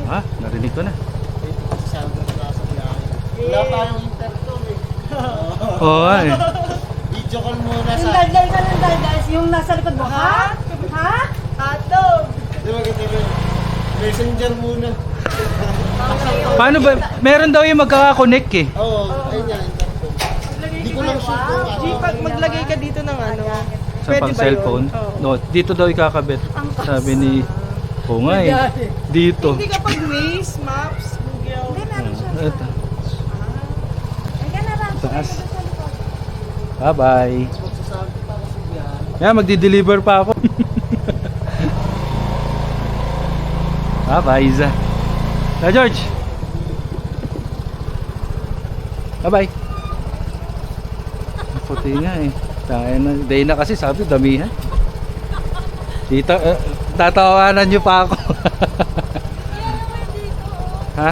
Ha? Narinig ko na. Wala tayong intercom eh. Oo nga eh. Video call muna Yung sa... daldal ka ng daldal, yung nasa likod mo, ha? Ha? Hotdog! Di ba ganito rin? Messenger muna. Paano ba? Meron daw yung magkaka-connect eh. Oo, ayun yan, intercom. Hindi ko lang sure kung ano. Pag maglagay ka dito ng ano, Sa pwede pang ba cellphone. yun? Oo. No, dito daw ikakabit. Sabi ni... Oo nga eh. Dito. Hindi ka pag Waze, Maps, Google. Hindi, meron siya. Ito. Ay, ka na lang. Taas. Bye-bye. Magsasabi pa kasi yan. Yan, magdi-deliver pa ako. Bye-bye, Isa. Na, George. Bye-bye. Puti nga eh. Day na kasi sabi, damihan. Dito, tatawanan nyo pa ako. Ha?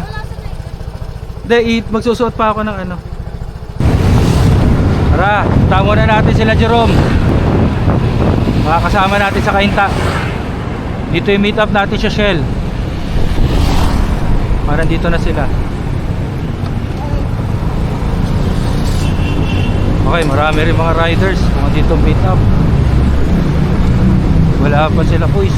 Hindi, magsusuot pa ako ng ano. Tara, punta muna natin sila Jerome. Makakasama natin sa Kainta. Dito yung meet up natin sa Shell. Parang dito na sila. Okay, marami rin mga riders mga dito meet up. Wala pa sila kuis.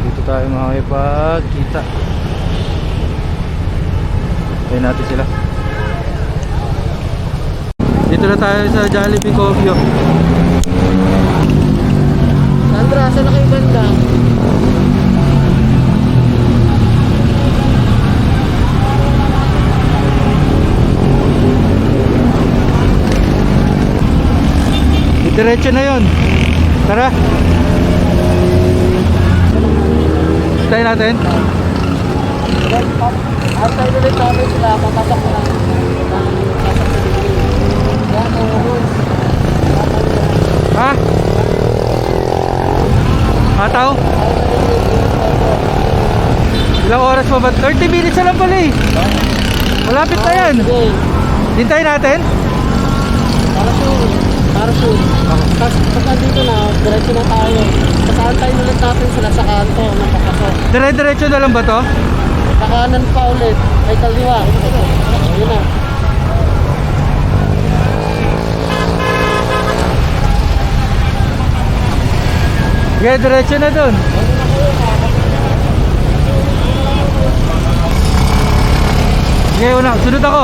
Dito tayo makakipagkita. Tayo natin sila. Dito na tayo sa Jollibee Covio. Sandra, saan na kayo banda? Diretso na yun. Tara. Tayo natin. After ulit namin sila, papasok na. Ha? Hataw? Ilang oras pa ba? 30 minutes na lang pala eh. Malapit na yan. Hintayin natin. Parachute. Tapos pag nandito na, diretso na tayo. Pasaantayin ulit natin sila sa kanto na papasok. Dire-diretso na lang ba to? Kakanan pa ulit. Ay kaliwa. Ayun na. Yeah, diretso na dun. Okay, una. Sunod ako.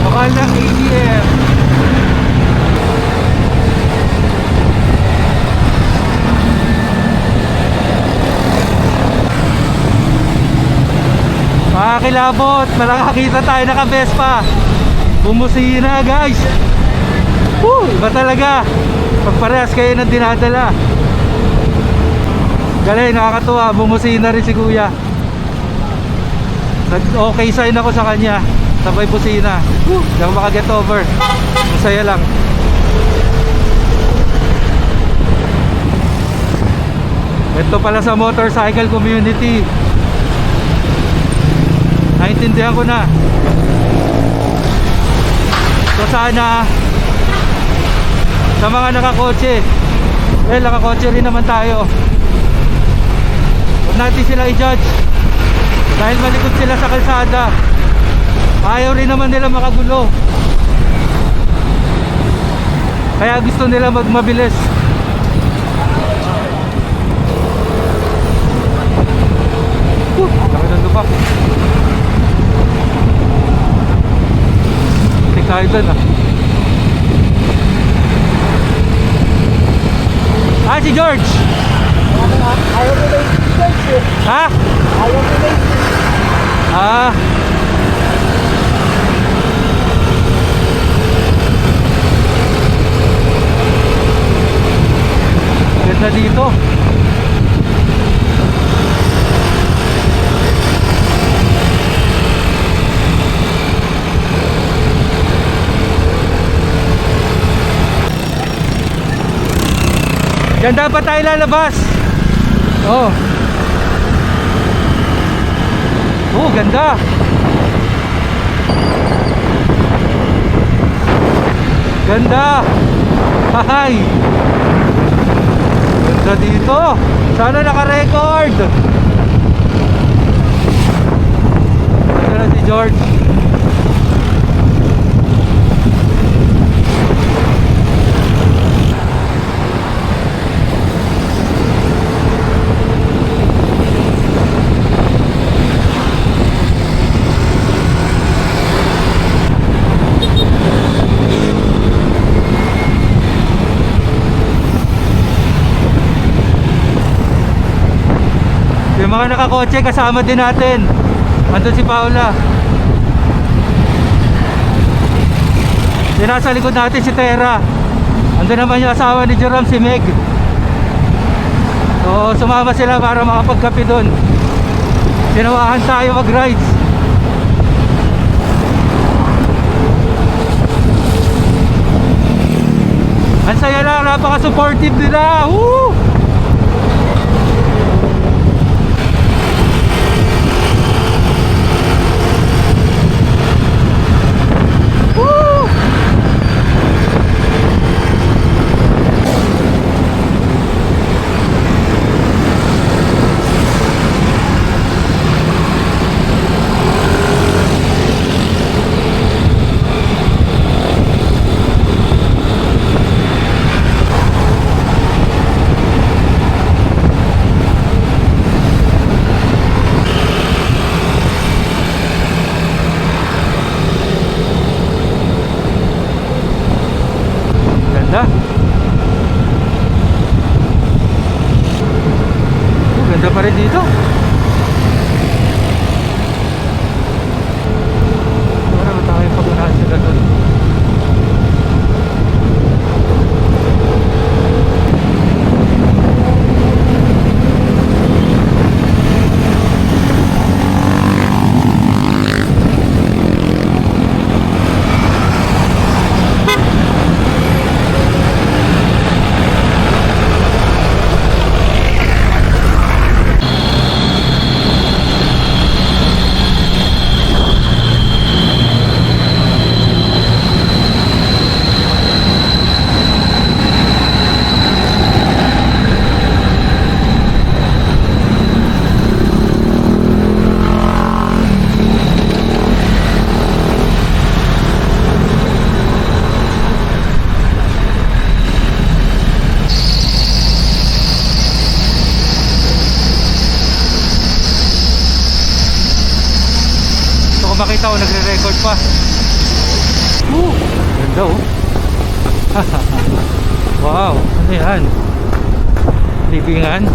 Bakal ng ADF. Makakilabot. Malakakita tayo naka-Vespa. Bumusina guys. Iba talaga. Pagparehas kayo ng dinadala. Galing, nakakatuwa. Bumusina rin si kuya. Okay sign ako sa kanya. Sabay busina. Hindi ako makaget over. Masaya lang. Ito pala sa motorcycle community. Naintindihan ko na. So sana sa mga nakakotse, nakakotse rin naman tayo. Huwag natin sila i-judge dahil malikot sila sa kalsada. Ayaw rin naman nila makagulo, kaya gusto nila magmabilis. Laki ng lupa. Tingnan tayo dun si George. Ayaw ko na yung Ha? Ayaw ko na yung ganda dito. Diyan dapat tayo lalabas. Oh. Oh, ganda. Ganda. Hay. Ganda dito. Sana naka-record. Ito na si George. Yung mga nakakotse kasama din natin. Andun si Paula. Yung nasa likod natin si Tera. Andun naman yung asawa ni Jerome, si Meg. So sumama sila para makapagkape dun. Sinawahan tayo mag-rides. Ang saya lang, napaka-supportive nila. Woo! Ganda. Ganda pa rin dito. Wala ba tayo pag-unahan sila doon? Makita ko nagre-record pa. Ganda oh. Wow, ano yan? Libingan,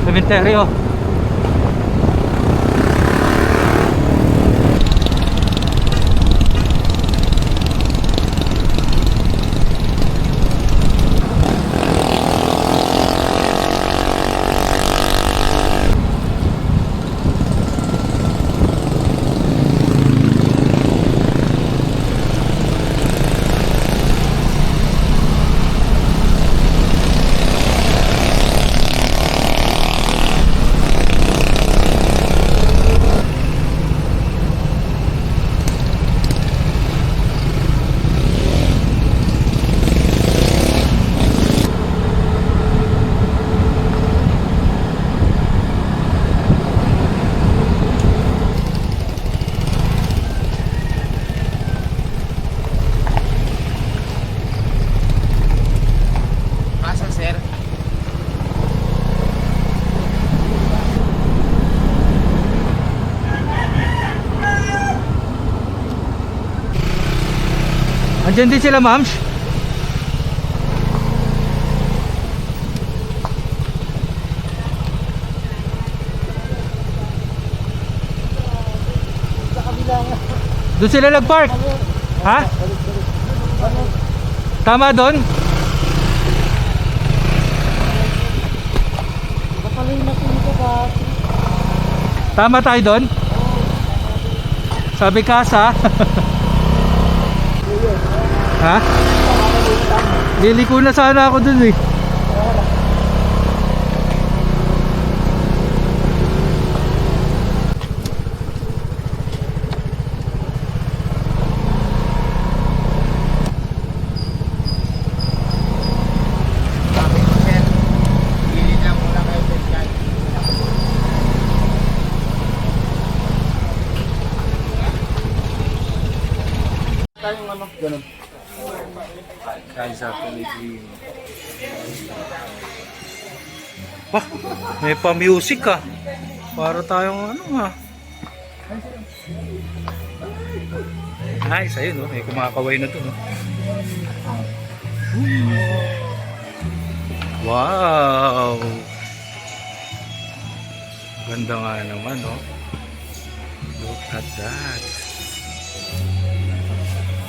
cementerio. Andyan din sila, ma'am. Doon sila nag-park. Ha? Tama doon? Tama tayo doon? Sabi Kasa. Ha? Liliko na sana ako dun eh. Wah, may pa-music ah. Para tayong ano ha. Nice, ayun no. May kumakaway na to no. Wow! Ganda nga naman no. Look at that.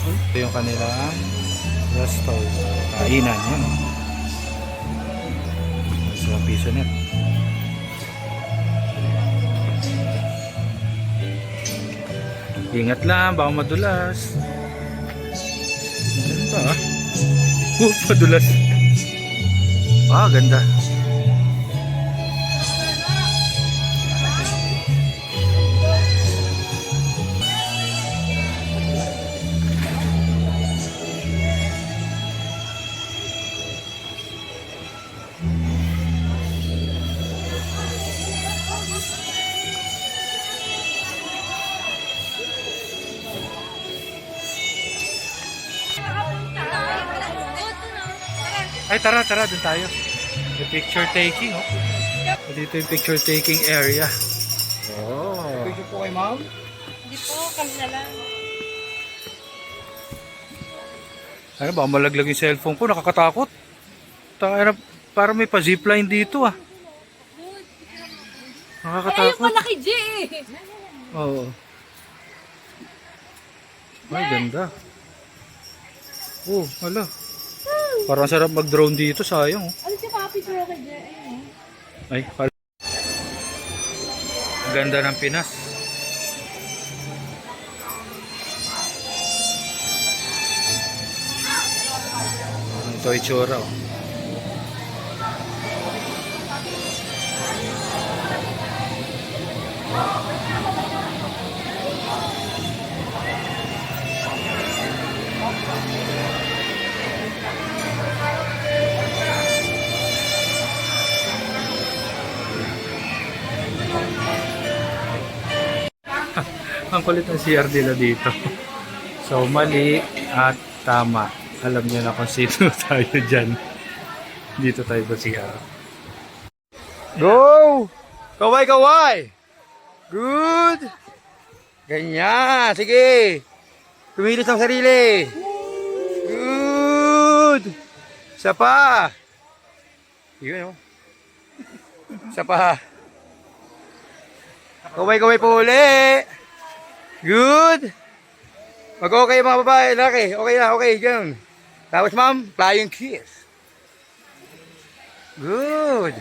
Ito yung kanilang resto. Kainan yan. Sa piso net. Ingat lang, baka madulas. Ganda ah. Madulas. Ah, ganda. Ay, tara, dun tayo. The picture taking, oh. Dito yung picture taking area. Oh. Picture po kay ma'am. Hindi po, kami na lang. Ano ba, malaglag yung cellphone ko, nakakatakot. Para may pa-zipline dito, ah. Nakakatakot. Ayun pala kay J eh. Oo. Ay, ganda. Oh, hala. Parang sarap mag-drone dito, sayang, oh. Ano siya kapicture kay J? Ayun. Ay, ganda ng Pinas. Ito ay tsura, oh. Ang kulit ng CR nila dito. So, mali at tama. Alam niyo na kung sino tayo dyan. Dito tayo sa CR. Go! Kaway, kaway! Good! Ganyan, sige! Kumilos ang sarili! Good! Isa pa! Yun, oh. Isa pa! Kaway, kaway po uli! Good! Mag-okay mga babae, laki. Okay na, okay, ganun. Tapos ma'am, flying kiss. Good!